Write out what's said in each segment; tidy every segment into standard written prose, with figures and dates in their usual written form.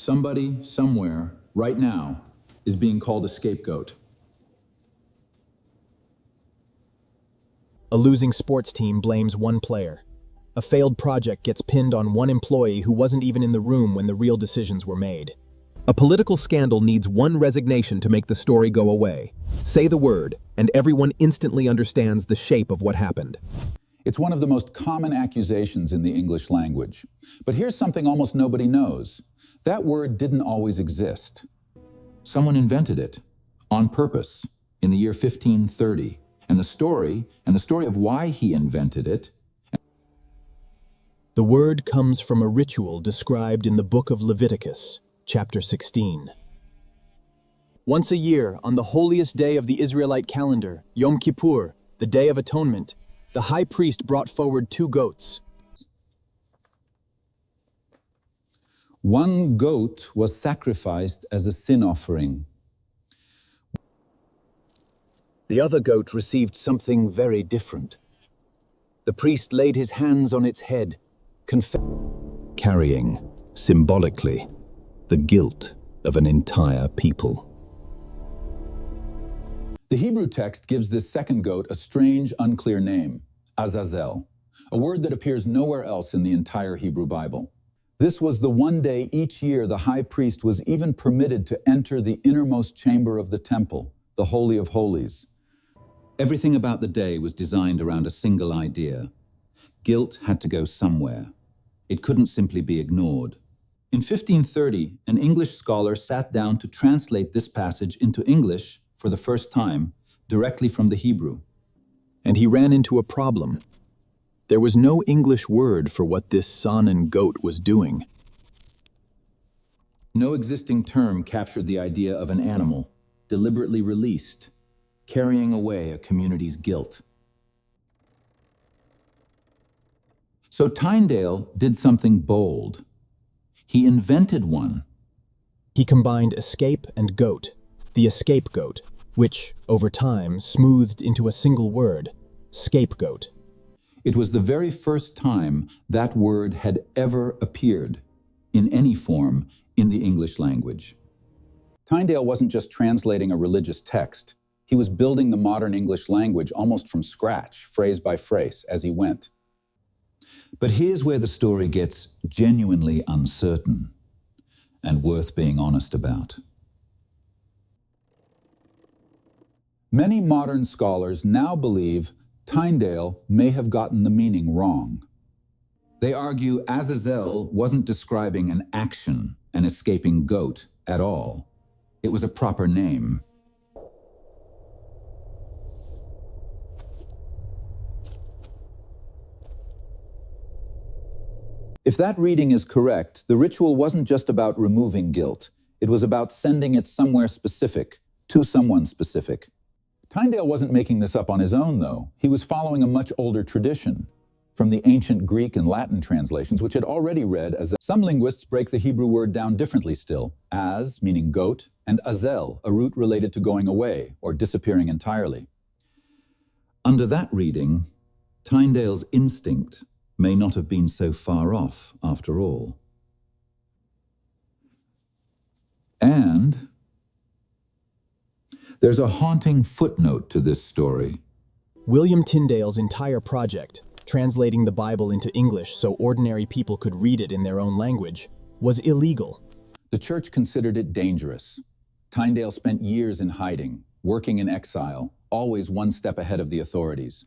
Somebody, somewhere, right now, is being called a scapegoat. A losing sports team blames one player. A failed project gets pinned on one employee who wasn't even in the room when the real decisions were made. A political scandal needs one resignation to make the story go away. Say the word, and everyone instantly understands the shape of what happened. It's one of the most common accusations in the English language. But here's something almost nobody knows. That word didn't always exist. Someone invented it, on purpose, in the year 1530. And the story of why he invented it. The word comes from a ritual described in the Book of Leviticus, chapter 16. Once a year, on the holiest day of the Israelite calendar, Yom Kippur, the Day of Atonement, the high priest brought forward 2 goats. One goat was sacrificed as a sin offering. The other goat received something very different. The priest laid his hands on its head, carrying, symbolically, the guilt of an entire people. The Hebrew text gives this second goat a strange, unclear name, Azazel, a word that appears nowhere else in the entire Hebrew Bible. This was the one day each year the high priest was even permitted to enter the innermost chamber of the temple, the Holy of Holies. Everything about the day was designed around a single idea. Guilt had to go somewhere. It couldn't simply be ignored. In 1530, an English scholar sat down to translate this passage into English for the first time, directly from the Hebrew. And he ran into a problem. There was no English word for what this son and goat was doing. No existing term captured the idea of an animal, deliberately released, carrying away a community's guilt. So Tyndale did something bold. He invented one. He combined escape and goat, the scapegoat, which, over time, smoothed into a single word, scapegoat. It was the very first time that word had ever appeared, in any form, in the English language. Tyndale wasn't just translating a religious text. He was building the modern English language almost from scratch, phrase by phrase, as he went. But here's where the story gets genuinely uncertain and worth being honest about. Many modern scholars now believe Tyndale may have gotten the meaning wrong. They argue Azazel wasn't describing an action, an escaping goat, at all. It was a proper name. If that reading is correct, the ritual wasn't just about removing guilt. It was about sending it somewhere specific, to someone specific. Tyndale wasn't making this up on his own, though. He was following a much older tradition from the ancient Greek and Latin translations, which had already read as some linguists break the Hebrew word down differently still, as, meaning goat, and azel, a root related to going away or disappearing entirely. Under that reading, Tyndale's instinct may not have been so far off after all. And there's a haunting footnote to this story. William Tyndale's entire project, translating the Bible into English so ordinary people could read it in their own language, was illegal. The church considered it dangerous. Tyndale spent years in hiding, working in exile, always one step ahead of the authorities.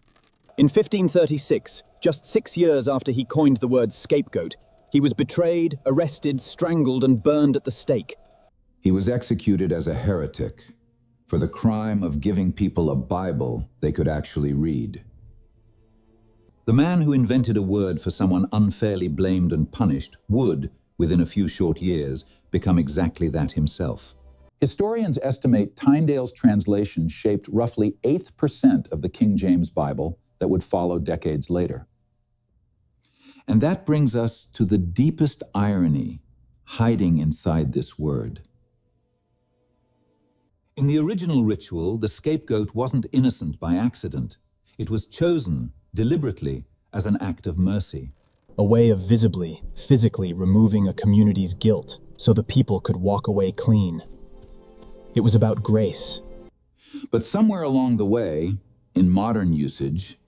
In 1536, just 6 years after he coined the word scapegoat, he was betrayed, arrested, strangled, and burned at the stake. He was executed as a heretic for the crime of giving people a Bible they could actually read. The man who invented a word for someone unfairly blamed and punished would, within a few short years, become exactly that himself. Historians estimate Tyndale's translation shaped roughly 1/8% of the King James Bible that would follow decades later. And that brings us to the deepest irony hiding inside this word. In the original ritual, the scapegoat wasn't innocent by accident. It was chosen deliberately as an act of mercy. A way of visibly, physically removing a community's guilt, so the people could walk away clean. It was about grace. But somewhere along the way, in modern usage,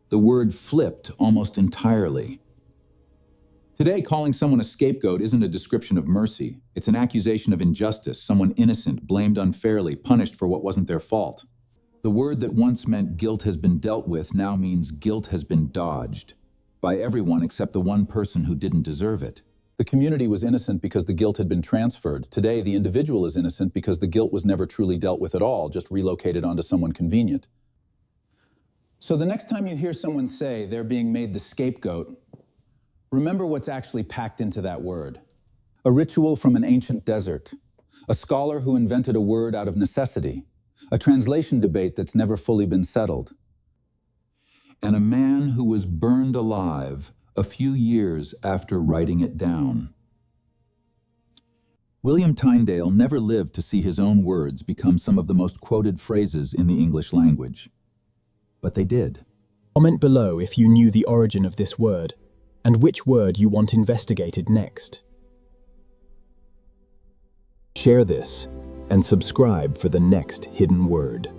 the word flipped almost entirely. Today, calling someone a scapegoat isn't a description of mercy. It's an accusation of injustice, someone innocent, blamed unfairly, punished for what wasn't their fault. The word that once meant guilt has been dealt with now means guilt has been dodged by everyone except the one person who didn't deserve it. The community was innocent because the guilt had been transferred. Today, the individual is innocent because the guilt was never truly dealt with at all, just relocated onto someone convenient. So the next time you hear someone say they're being made the scapegoat, remember what's actually packed into that word. A ritual from an ancient desert, a scholar who invented a word out of necessity, a translation debate that's never fully been settled, and a man who was burned alive a few years after writing it down. William Tyndale never lived to see his own words become some of the most quoted phrases in the English language. But they did. Comment below if you knew the origin of this word, and which word you want investigated next. Share this, and subscribe for the next hidden word.